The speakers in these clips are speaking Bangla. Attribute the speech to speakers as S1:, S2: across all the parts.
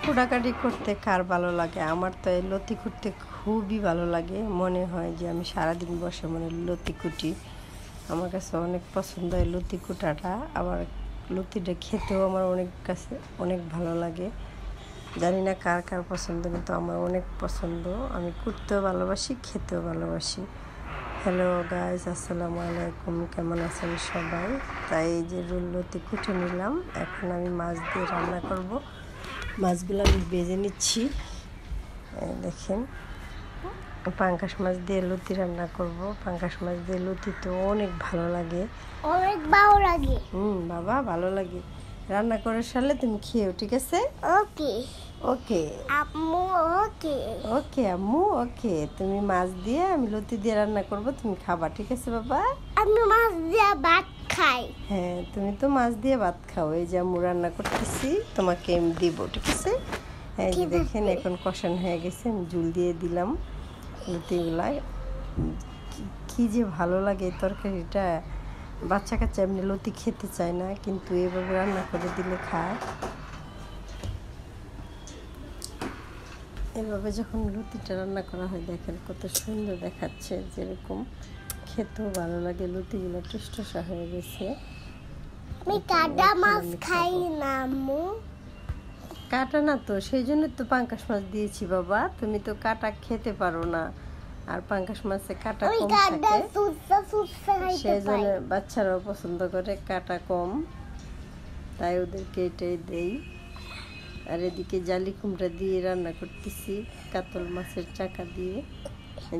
S1: কুটাকাটি করতে কার ভালো লাগে? আমার তো এই লতি কুটতে খুবই ভালো লাগে। মনে হয় যে আমি সারাদিন বসে লতি কুটি। আমার কাছে অনেক পছন্দ এই লতি কুটাটা। আবার লতিটা খেতেও আমার অনেক ভালো লাগে। জানি না কার কার পছন্দ, কিন্তু আমার অনেক পছন্দ। আমি কুটতেও ভালোবাসি, খেতেও ভালোবাসি। হ্যালো গাইজ, আসসালামু আলাইকুম। কেমন আছেন সবাই? তাই এই যে লতি কুটে নিলাম। এখন আমি মাছ দিয়ে রান্না করব। মাছগুলো আমি ভেজে নিচ্ছি। দেখেন, পাঙ্গাস মাছ দিয়ে লতি রান্না করব। পাঙ্গাস মাছ দিয়ে লতি তো অনেক ভালো লাগে,
S2: অনেক ভালো লাগে।
S1: বাবা ভালো লাগে। রান্না করে সারলে তুমি খেয়েও, ঠিক আছে?
S2: ওকে
S1: ওকে
S2: আম্মু, ওকে
S1: ওকে আম্মু, ওকে। তুমি মাছ দিয়ে, আমি লতি দিয়ে রান্না করব, তুমি খাবা, ঠিক আছে বাবা?
S2: আমি মাছ দিয়ে ভাত খাই।
S1: হ্যাঁ, তুমি তো মাছ দিয়ে ভাত খাও। এই যে আম্মু রান্না করতেছি, তোমাকে আমি দিব, ঠিক আছে? হ্যাঁ, যে দেখেন এখন কষানো হয়ে গেছে, আমি ঝুল দিয়ে দিলাম লতিগুলাই। কি যে ভালো লাগে এই তরকারিটা। বাচ্চা কাচ্চা এমনি লতি খেতে চায় না, কিন্তু এভাবে রান্না করে দিলে খায়। এভাবে যখন লতিটা রান্না করা হয়, দেখেন কত সুন্দর দেখাচ্ছে, যেরকম খেতেও ভালো লাগে। লতিগুলো টুসটুসা হয়ে গেছে।
S2: আমি কাটা মাছ খাই না আম্মু।
S1: কাটা না তো, সেই জন্য তো পাঙ্গাস মাছ দিয়েছি বাবা। তুমি তো কাটা খেতে পারো না, আর পাঙ্গাস মাছে কাটা কম থাকে, সেই জন্য বাচ্চারাও পছন্দ করে কাটা কম, তাই ওদেরকে এটাই দেই। আর এদিকে জালি কুমড়া দিয়ে রান্না করতেছি, কাতল মাছের চাকা দিয়ে।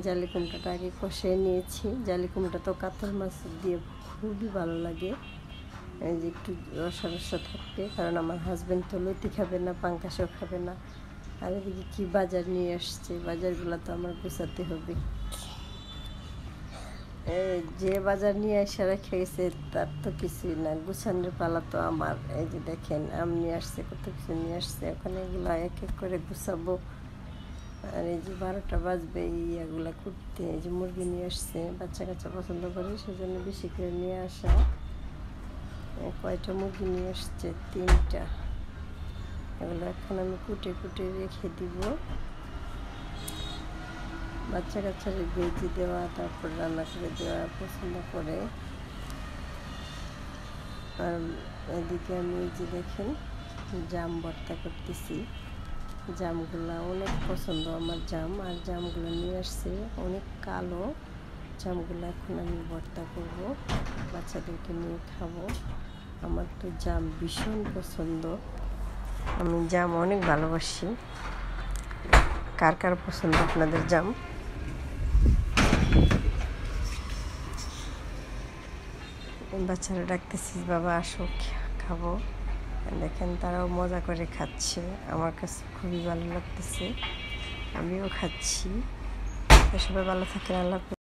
S1: জালি কুমড়াটা আগে কষিয়ে নিয়েছি। জালি কুমড়া তো কাতল মাছ দিয়ে খুবই ভালো লাগে। এই যে একটু রসা রসা থাকবে, কারণ আমার হাজব্যান্ড তো লতি খাবে না, পাঙ্গাসও খাবে না। আর এদিকে কি বাজার নিয়ে আসছে, বাজারগুলো তো আমার গুছাতে হবে। যে বাজার নিয়ে এসে রেখে গেছে তার তো কিছুই না, গুছানোর পালা তো আমার। এই যে দেখেন, আম নিয়ে আসছে, কত কিছু নিয়ে আসছে, ওখানে এগুলো এক এক করে গুছাবো। আর এই যে 12টা বাজবে এগুলা করতে। এই যে মুরগি নিয়ে আসছে, বাচ্চা কাচ্চা পছন্দ করে, সেজন্য বেশি করে নিয়ে আসা। কয়টা মুরগি নিয়ে আসছে? 3টা। এগুলো এখন আমি কুটে কুটে রেখে দিব। বাচ্চা কাচ্চারা ভেজে দেওয়া, তারপর রান্না করে দেওয়া পছন্দ করে। আর এদিকে আমি এই যে দেখেন জাম ভর্তা করতেছি। জামগুলা অনেক পছন্দ আমার জাম, আর জামগুলো নিয়ে আসছে অনেক কালো। জামগুলো এখন আমি ভর্তা করব, বাচ্চাদেরকে নিয়ে খাবো। আমার তো জাম ভীষণ পছন্দ, আমি জাম অনেক ভালোবাসি। কার কার পছন্দ আপনাদের জাম? বাচ্চারা ডাকতেছি, বাবা আসো খাবো। দেখেন তারাও মজা করে খাচ্ছে, আমার কাছে খুবই ভালো লাগতেছে, আমিও খাচ্ছি। সবাই ভালো থাকেন, আল্লাহ হাফেজ।